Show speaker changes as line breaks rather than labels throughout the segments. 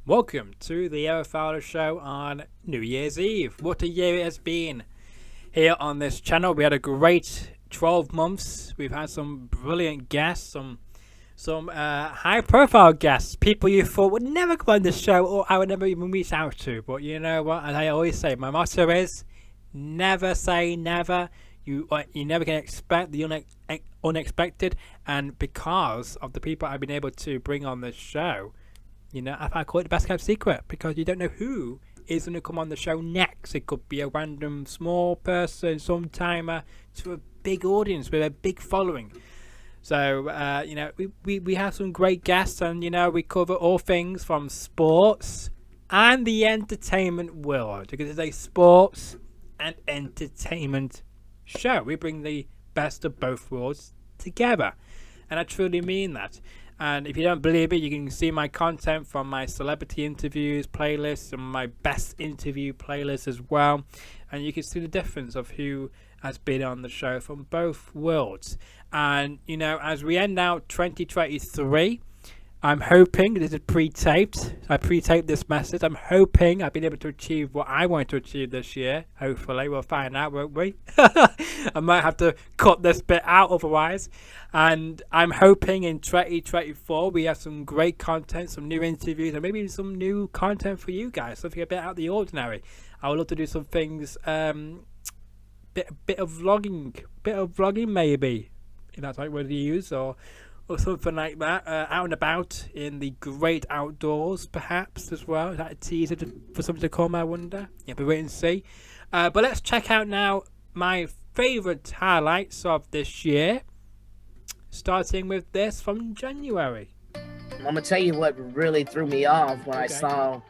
Welcome to the Fowler show on New Year's Eve. What a year it has been here on this channel. We had a great 12 months. We've had some brilliant guests, some high-profile guests, people you thought would never come on this show or I would never even reach out to. But you know what? As I always say, my motto is never say never. You never can expect the unexpected, and because of the people I've been able to bring on this show, you know, I call it the best kept secret because you don't know who is going to come on the show next. It could be a random small person, some timer, to a big audience with a big following. So, you know, we have some great guests, and, you know, we cover all things from sports and the entertainment world because it's a sports and entertainment show. We bring the best of both worlds together, and I truly mean that. And if you don't believe it, you can see my content from my celebrity interviews playlist and my best interview playlist as well. And you can see the difference of who has been on the show from both worlds. And, you know, as we end out 2023, I'm hoping, this is pre-taped, I pre-taped this message, I'm hoping I've been able to achieve what I want to achieve this year. Hopefully, we'll find out, won't we? I might have to cut this bit out otherwise. And I'm hoping in 2024 we have some great content, some new interviews, and maybe even some new content for you guys, something a bit out of the ordinary. I would love to do some things, bit of vlogging maybe, if that's the right word to use, or something like that, out and about in the great outdoors, perhaps, as well. Is that a teaser for something to come, I wonder? Yeah, but wait and see. But let's check out now my favourite highlights of this year, starting with this from January.
I'm going to tell you what really threw me off when I saw,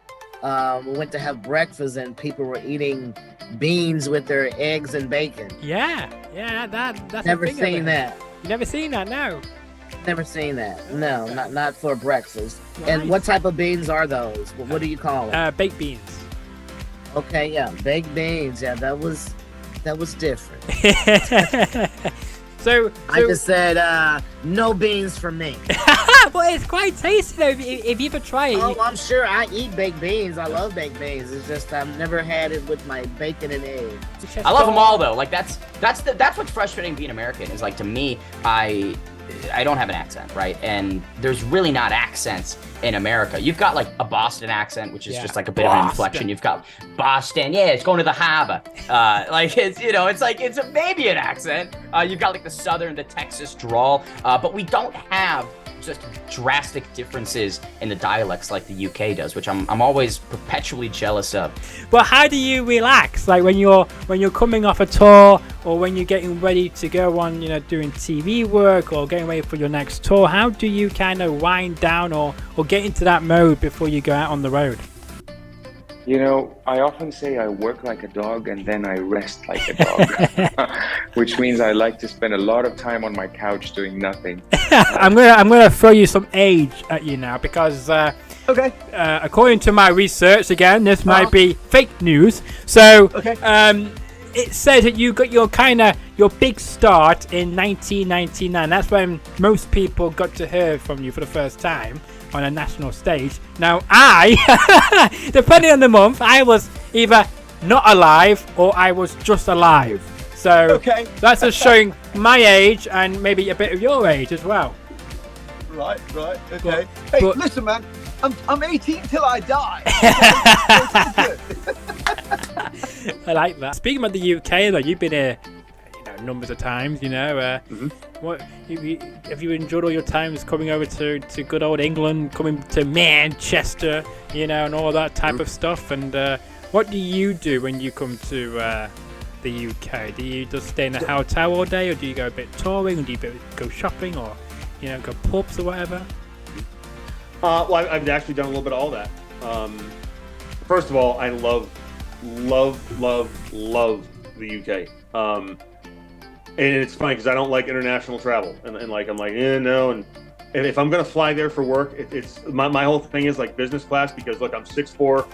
we went to have breakfast and people were eating beans with their eggs and bacon.
Yeah, that's
never seen that.
You never seen that, no?
Never seen that. No, not for breakfast. Right. And what type of beans are those? What do you call them?
Baked beans.
Okay, yeah, baked beans. Yeah, that was different.
so
I just said no beans for me.
Well, it's quite tasty though if you ever try it.
Oh, I'm sure I eat baked beans. I love baked beans. It's just I've never had it with my bacon and eggs.
I love them all though. Like that's what's frustrating being American is like to me I don't have an accent, right? And there's really not accents in America. You've got like a Boston accent, which is just like a bit of an inflection. You've got Boston, yeah, it's going to the harbor. Like it's, you know, it's like it's maybe an accent. You've got like the Southern, the Texas drawl, but we don't have just drastic differences in the dialects like the UK does, which I'm always perpetually jealous of.
Well, how do you relax? Like when you're coming off a tour, or when you're getting ready to go on, you know, doing TV work or getting ready for your next tour, how do you kind of wind down or get into that mode before you go out on the road?
You know, I often say I work like a dog and then I rest like a dog, which means I like to spend a lot of time on my couch doing nothing.
I'm gonna throw you some age at you now because according to my research, again, this might be fake news. So it says that you got your big start in 1999. That's when most people got to hear from you for the first time on a national stage. Now I, depending on the month, I was either not alive or I was just alive. So that's just showing my age and maybe a bit of your age as well.
Right, okay. But listen, man, I'm 18 till I die.
I like that. Speaking about the UK, though, you've been here, you know, numbers of times. You know, what have you enjoyed all your times coming over to good old England, coming to Manchester, you know, and all that type of stuff? And what do you do when you come to the UK? Do you just stay in a hotel all day, or do you go a bit touring, or do you go shopping, or you know, go pubs or whatever?
Well, I've actually done a little bit of all that. First of all, I love the UK. And it's funny because I don't like international travel, and like I'm like, no. And if I'm gonna fly there for work, it's my whole thing is like business class because look, I'm 6'4",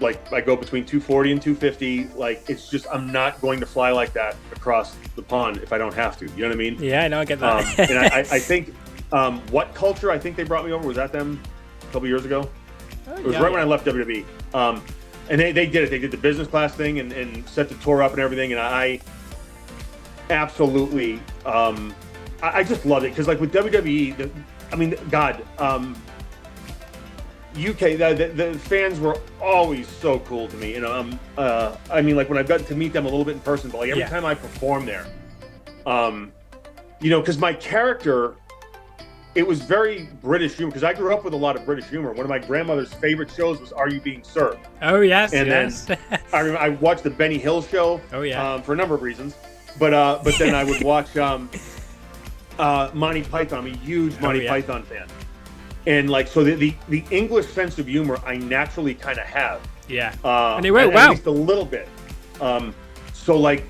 like I go between 240 and 250. Like it's just I'm not going to fly like that across the pond if I don't have to. You know what I mean?
Yeah, I know, I get that.
And I think what culture I think they brought me over was at them a couple years ago. It was right when I left WWE. And they did it. They did the business class thing and set the tour up and everything. And I absolutely, I just loved it because like with WWE, UK, the fans were always so cool to me. You know, I mean, like when I've gotten to meet them a little bit in person, but like every time I perform there, you know, because my character, it was very British humor. Because I grew up with a lot of British humor. One of my grandmother's favorite shows was Are You Being Served?
Oh yes,
and
yes.
Then I watched the Benny Hill show.
Oh yeah.
For a number of reasons, but then I would watch Monty Python. I'm a huge Monty Python fan. And like, so the English sense of humor, I naturally kind of have.
Yeah. And they went well.
At least a little bit. So like,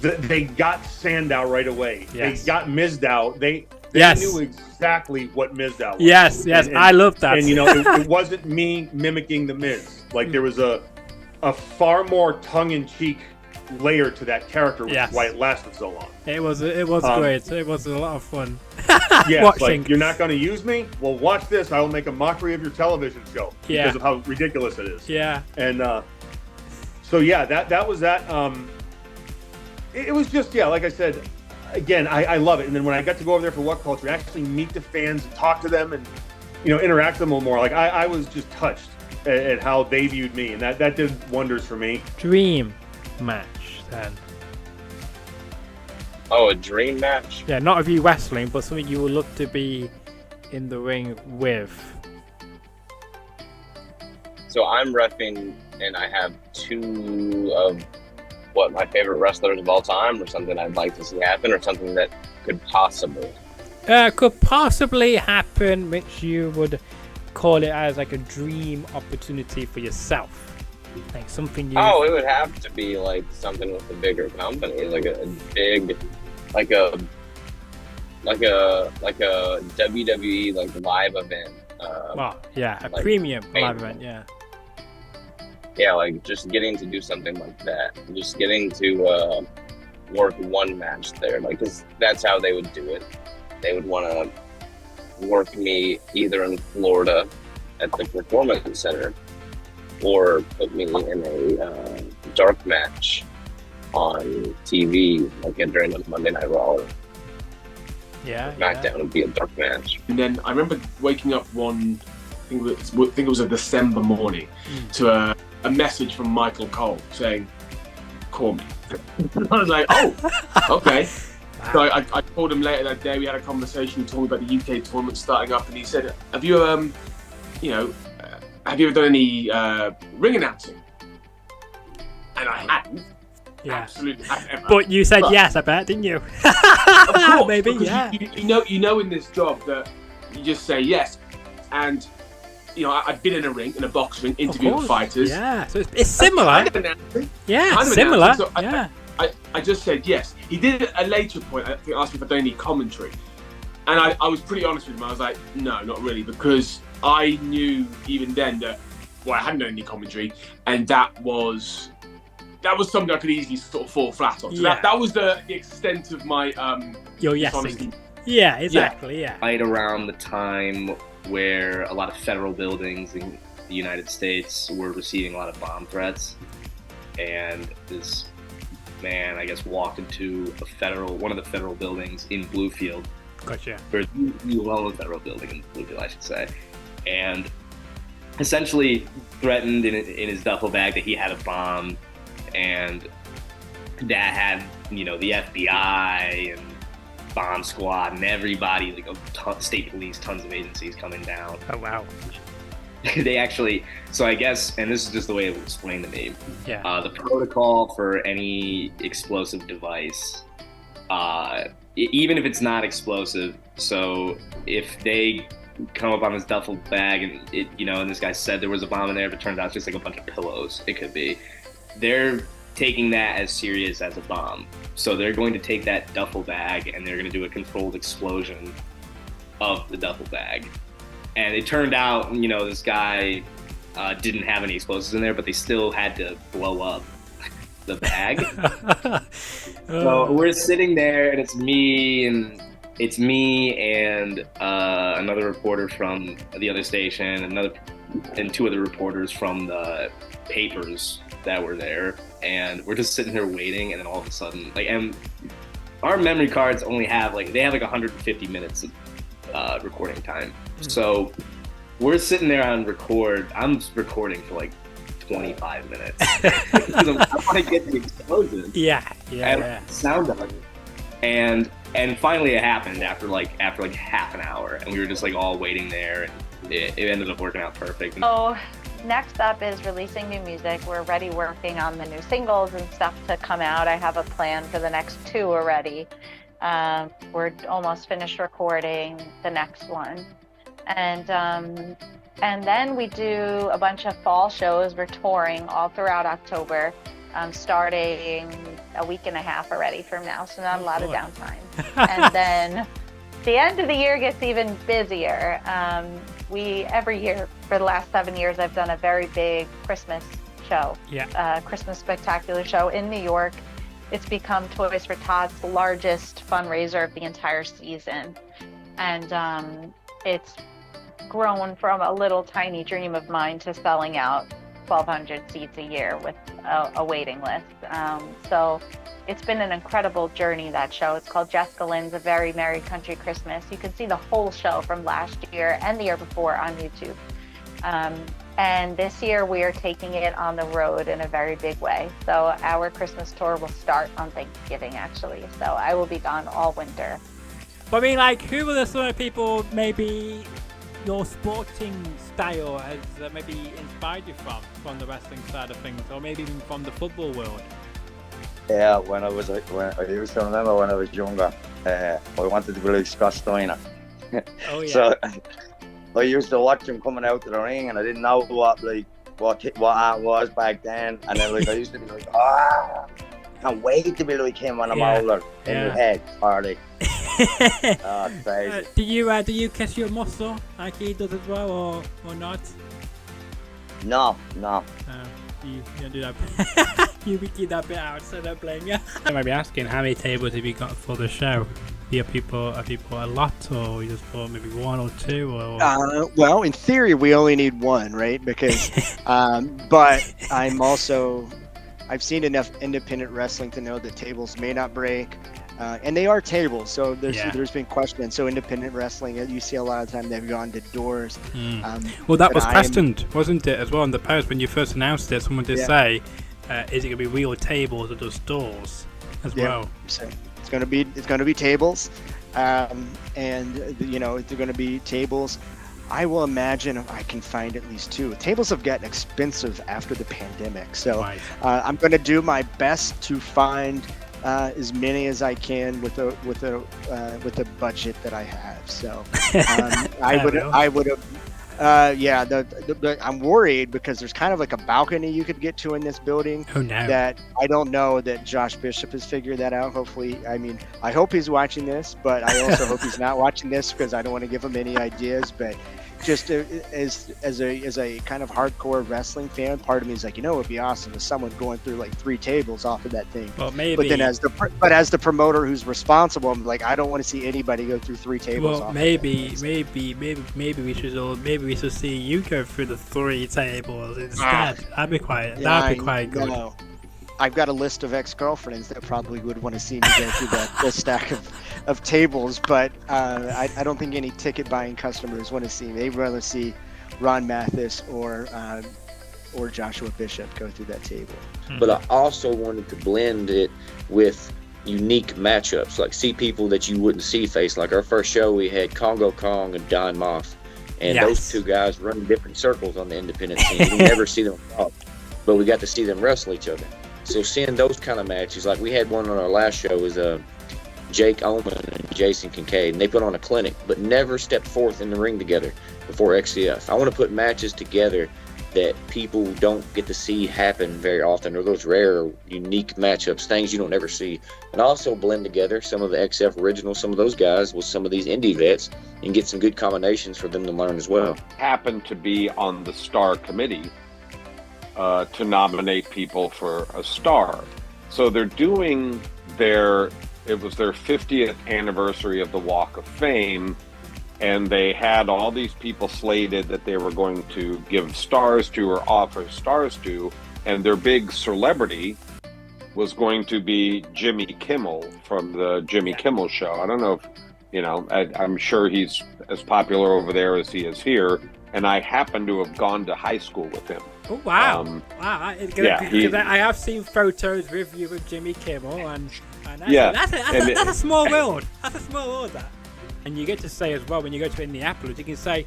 they got Sandow right away.
Yes.
They got Mizdow. They knew exactly what Mizdow was.
Yes, and I love that.
And you know, it wasn't me mimicking the Miz. Like there was a far more tongue-in-cheek layer to that character, which is why it lasted so long.
It was great. It was a lot of fun.
Yes,
watching.
Like you're not going to use me? Well, watch this. I will make a mockery of your television show because of how ridiculous it is.
Yeah.
And so yeah, that was that. It was just like I said. Again, I love it. And then when I got to go over there for What Culture, actually meet the fans and talk to them and interact with them a little more. Like I was just touched at how they viewed me, and that did wonders for me.
Dream match then.
Oh, a dream match?
Yeah, not of you wrestling, but something you would love to be in the ring with.
So I'm reffing, and I have two of what my favorite wrestlers of all time, or something I'd like to see happen, or something that could possibly
happen, which you would call it as like a dream opportunity for yourself. Like something you...
Oh, it would have to be like something with a bigger company, like a big, like a WWE like live event.
A premium live event, yeah.
Yeah, like just getting to do something like that, just getting to work one match there, like, 'cause that's how they would do it. They would want to work me either in Florida at the Performance Center, or put me in a dark match on TV, like during the Monday Night Raw. SmackDown would be a dark match.
And then I remember waking up one, I think it was a December morning, to a message from Michael Cole saying, "Call me." I was like, "Oh, okay." Wow. So I called him later that day. We had a conversation, talking about the UK tournament starting up, and he said, "Have you, have you ever done any ring announcing?" And I hadn't.
Yeah.
Absolutely hadn't.
But you said yes, I bet, didn't you?
Of course,
maybe,
yeah. You know in this job that you just say yes, and I've been in a ring, in a box ring, interviewing fighters.
Yeah, so it's similar. Yeah,
kind of
similar.
So I just said yes. He did at a later point, I think, asked me if I'd done any commentary. And I was pretty honest with him. I was like, no, not really, because I knew even then that, I hadn't done any commentary, and that was something I could easily sort of fall flat on. So that was the extent of my
your yesing. Yeah, exactly, yeah.
Right around the time where a lot of federal buildings in the United States were receiving a lot of bomb threats, and this man, I guess, walked into one of the federal buildings in Bluefield.
Gotcha.
Or the federal building in Bluefield, I should say, and essentially threatened in his duffel bag that he had a bomb, and that had the FBI and bomb squad and everybody, like state police, tons of agencies coming down.
Oh wow.
They actually, so I guess, and this is just the way it was explained to me.
Yeah.
The protocol for any explosive device, even if it's not explosive, so if they come up on this duffel bag and and this guy said there was a bomb in there, but it turns out it's just like a bunch of pillows, it could be. They're taking that as serious as a bomb. So they're going to take that duffel bag and they're going to do a controlled explosion of the duffel bag. And it turned out, this guy didn't have any explosives in there, but they still had to blow up the bag. So we're sitting there, and it's me and another reporter from the other station, another and two other reporters from the papers that were there, and we're just sitting there waiting, and then all of a sudden, like, and our memory cards only have they have 150 minutes of recording time. So we're sitting there on record. I'm recording for 25 minutes. I want to get the explosion.
Yeah.
Sound of it. And finally it happened after half an hour, and we were just all waiting there, and it ended up working out perfect.
So next up is releasing new music. We're already working on the new singles and stuff to come out. I have a plan for the next 2 already. We're almost finished recording the next one. And then we do a bunch of fall shows. We're touring all throughout October, starting a week and a half already from now, so not a lot of downtime. And then the end of the year gets even busier. Every year for the last 7 years, I've done a very big Christmas show, Christmas spectacular show in New York. It's become Toys for Tots' largest fundraiser of the entire season. And it's grown from a little tiny dream of mine to selling out 1,200 seats a year with a waiting list. So it's been an incredible journey, that show. It's called Jessica Lynn's A Very Merry Country Christmas. You can see the whole show from last year and the year before on YouTube. And this year we are taking it on the road in a very big way. So our Christmas tour will start on Thanksgiving, actually. So I will be gone all winter.
But I mean, who are the sort of people maybe your sporting style has maybe inspired you from the wrestling side of things, or maybe even from the football world?
Yeah, when I used to remember when I was younger, I wanted to be like Scott Steiner.
Oh yeah.
So I used to watch him coming out to the ring, and I didn't know what art was back then. And then I used to be like, can't wait to be like him when I'm older in the head, Harley. Oh, crazy.
Do you kiss your muscle like he does as well, or not?
No.
You don't do that. You keep that bit out, so don't blame you. I might be asking, how many tables have you got for the show? Are people a lot, or you just thought maybe 1 or 2? Or?
Well, in theory, we only need 1, right? Because, but I've seen enough independent wrestling to know that tables may not break. And they are tables, so there's been questions. So independent wrestling, you see a lot of time they've gone to doors.
Well, that was questioned, wasn't it, as well in the post when you first announced it? Someone did say, "Is it going to be real tables or just doors?" As well.
So it's going to be tables, and they're going to be tables. I will imagine I can find at least 2. Tables have gotten expensive after the pandemic, so I'm going to do my best to find as many as I can with the budget that I have. So I would have. I'm worried because there's kind of like a balcony you could get to in this building.
Oh no!
That I don't know that Josh Bishop has figured that out. Hopefully, I hope he's watching this, but I also hope he's not watching this because I don't want to give him any ideas. But just as a kind of hardcore wrestling fan, part of me is like, it'd be awesome if someone going through 3 tables off of that thing.
Well, maybe.
But then as the promoter who's responsible, I'm like, I don't want to see anybody go through 3 tables.
Well, maybe we should see you go through the 3 tables instead. That'd be quite good.
No. I've got a list of ex-girlfriends that probably would want to see me go through that stack of tables, but I don't think any ticket-buying customers want to see me. They'd rather see Ron Mathis or Joshua Bishop go through that table.
But I also wanted to blend it with unique matchups, see people that you wouldn't see face. Like our first show, we had Congo Kong and Don Moss, and those 2 guys run different circles on the independent scene. You never see them talk, but we got to see them wrestle each other. So seeing those kind of matches, like we had one on our last show, was Jake Oman and Jason Kincaid, and they put on a clinic, but never stepped forth in the ring together before XCF. I want to put matches together that people don't get to see happen very often, or those rare, unique matchups, things you don't ever see, and also blend together some of the XF originals, some of those guys with some of these indie vets, and get some good combinations for them to learn as well.
Happened to be on the star committee to nominate people for a star. So they're doing it was their 50th anniversary of the Walk of Fame, and they had all these people slated that they were going to give stars to or offer stars to, and their big celebrity was going to be Jimmy Kimmel from the Jimmy Kimmel Show. I don't know if, you know, I'm sure he's as popular over there as he is here, and I happen to have gone to high school with him.
Oh, wow. Wow. Because I have seen photos with you with Jimmy Kimmel, and that's a small world. That's a small world, that. And you get to say as well, when you go to Indianapolis, you can say,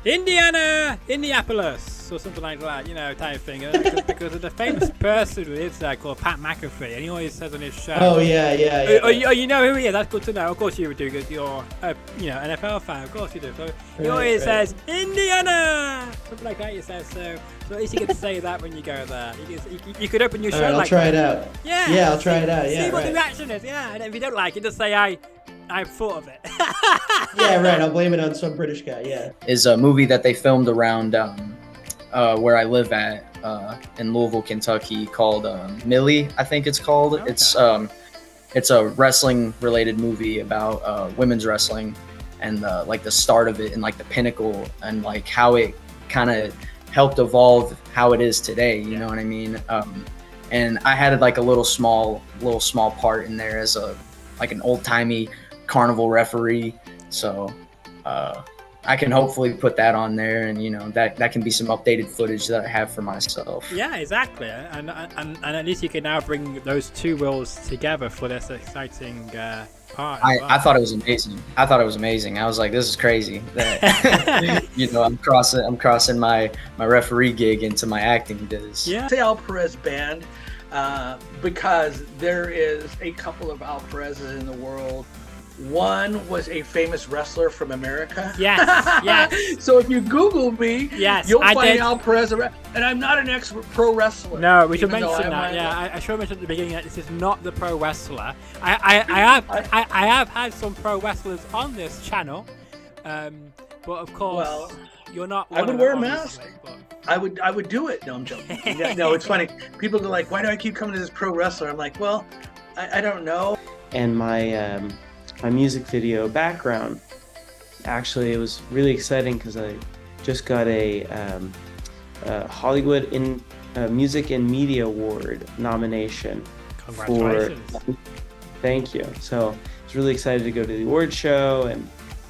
Indianapolis, or something like that, you know, type of thing. Because of the famous person who lives there called Pat McAfee, and he always says on his show.
Oh, yeah.
Oh, you know who he is? That's good to know. Of course you do, because you're NFL fan. Of course you do. So he always says, Indiana! Something like that, he says. So at least you get to say that when you go there. You could open your show
I'll
like
try it out.
Yeah,
I'll try it out. Yeah,
see what the reaction is. Yeah, and if you don't like it, just say, I've thought of it.
Yeah, right. I'll blame it on some British guy. Yeah.
Is a movie that they filmed around where I live at in Louisville, Kentucky, called Millie, I think it's called. Okay. It's a wrestling related movie about women's wrestling, and like the start of it and like the pinnacle, and like how it kind of helped evolve how it is today. You know what I mean? And I had like a little small part in there as like an old timey carnival referee. So I can hopefully put that on there, and you know that can be some updated footage that I have for myself.
Yeah, exactly, and at least you can now bring those two worlds together for this exciting part.
I thought it was amazing. I was like, this is crazy. That, you know, I'm crossing my referee gig into my acting days.
Yeah. Say Al Perez band because there is a couple of Al Perez's in the world. One was a famous wrestler from America.
Yes.
So if you Google me, you'll find Al Perez. And I'm not an ex-pro wrestler.
No, we should mention that. Yeah, I should mention at the beginning that this is not the pro wrestler. I have had some pro wrestlers on this channel, but of course, you're not.
I would wear a mask. I would do it. No, I'm joking. No, it's funny. People are like, "Why do I keep coming to this pro wrestler?" I'm like, well, I don't know.
And my music video background, actually, it was really exciting because I just got a Hollywood Music and Media Award nomination.
Congratulations.
Thank you. So I was really excited to go to the award show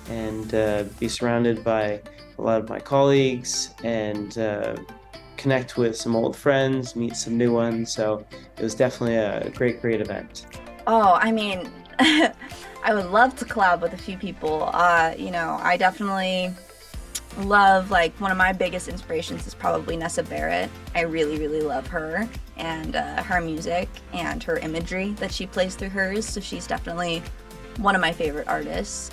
and be surrounded by a lot of my colleagues and connect with some old friends, meet some new ones. So it was definitely a great event.
Oh, I mean, I would love to collab with a few people. You know, I definitely love, like, one of my biggest inspirations is probably Nessa Barrett. I really love her and her music and her imagery that she plays through hers. So she's definitely one of my favorite artists.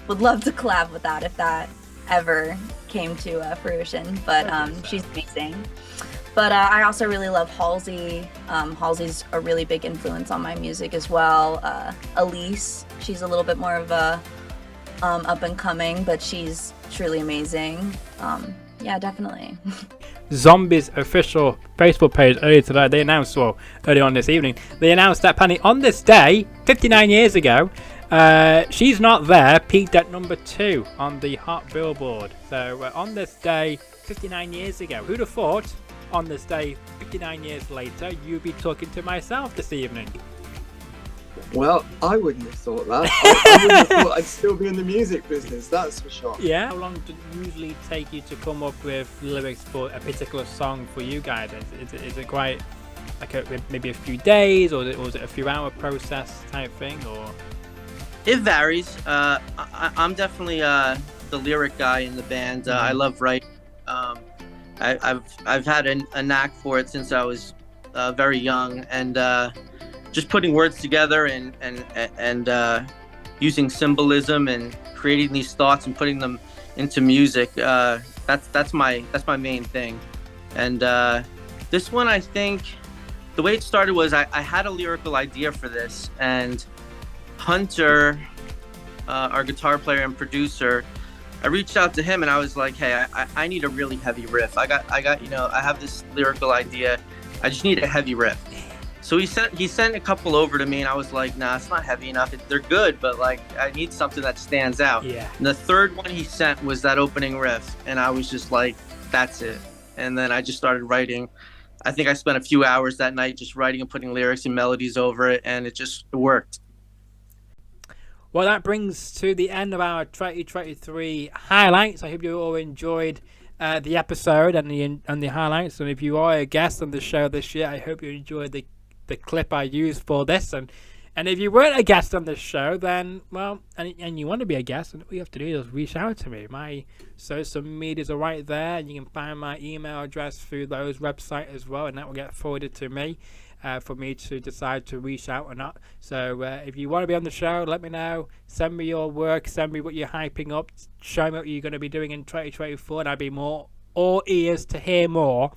Would love to collab with that if that ever came to fruition, but she's amazing. But I also really love Halsey. Halsey's a really big influence on my music as well. Elise, she's a little bit more of a up and coming, but she's truly amazing. Yeah, definitely.
Zombie's official Facebook page earlier today, they announced, earlier on this evening, they announced that Penny, on this day, 59 years ago, She's Not There peaked at number 2 on the Hot Billboard. So on this day, 59 years ago, who'd have thought on this day, 59 years later, you'd be talking to myself this evening?
Well, I wouldn't have thought that. I wouldn't have thought I'd still be in the music business, that's for sure.
Yeah? How long does it usually take you to come up with lyrics for a particular song for you guys? Is it quite like maybe a few days, or was it a few hour process type thing, or?
It varies. I'm definitely the lyric guy in the band. I love writing. I've had a knack for it since I was very young, and just putting words together and using symbolism and creating these thoughts and putting them into music. That's my main thing. And this one, I think, the way it started was I had a lyrical idea for this, and Hunter, our guitar player and producer, I reached out to him and I was like, hey, I need a really heavy riff. I got I have this lyrical idea. I just need a heavy riff. So he sent a couple over to me, and I was like, nah, it's not heavy enough. They're good, but like I need something that stands out.
Yeah.
And the third one he sent was that opening riff, and I was just like, that's it. And then I just started writing. I think I spent a few hours that night just writing and putting lyrics and melodies over it, and it worked.
Well, that brings to the end of our 2023 highlights. I hope you all enjoyed the episode and the highlights. And if you are a guest on the show this year, I hope you enjoyed the clip I used for this. And if you weren't a guest on this show, then, well, and you want to be a guest, and all you have to do is reach out to me. My social medias are right there, and you can find my email address through those websites as well, and that will get forwarded to me for me to decide to reach out or not. So if you want to be on the show, let me know. Send me your work, send me what you're hyping up, show me what you're going to be doing in 2024, and I'd be all ears to hear more.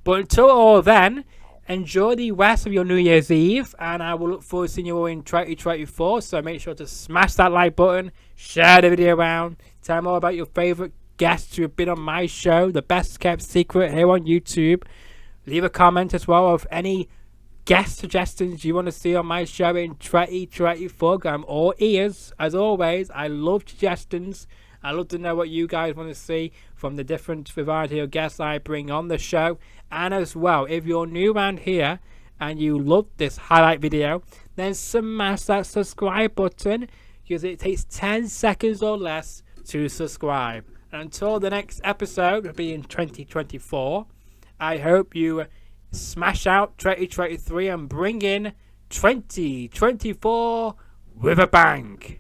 But until all then, enjoy the rest of your New Year's Eve, and I will look forward to seeing you all in 2024. So make sure to smash that like button, share the video around, tell me all about your favorite guests who have been on my show, the best kept secret here on YouTube. Leave a comment as well of any guest suggestions you want to see on my show in 2024. I'm all ears. As always, I love suggestions. I love to know what you guys want to see from the different variety of guests I bring on the show. And as well, if you're new around here and you love this highlight video, then smash that subscribe button, because it takes 10 seconds or less to subscribe. And until the next episode will be in 2024, I hope you smash out 2023 and bring in 2024 with a bang.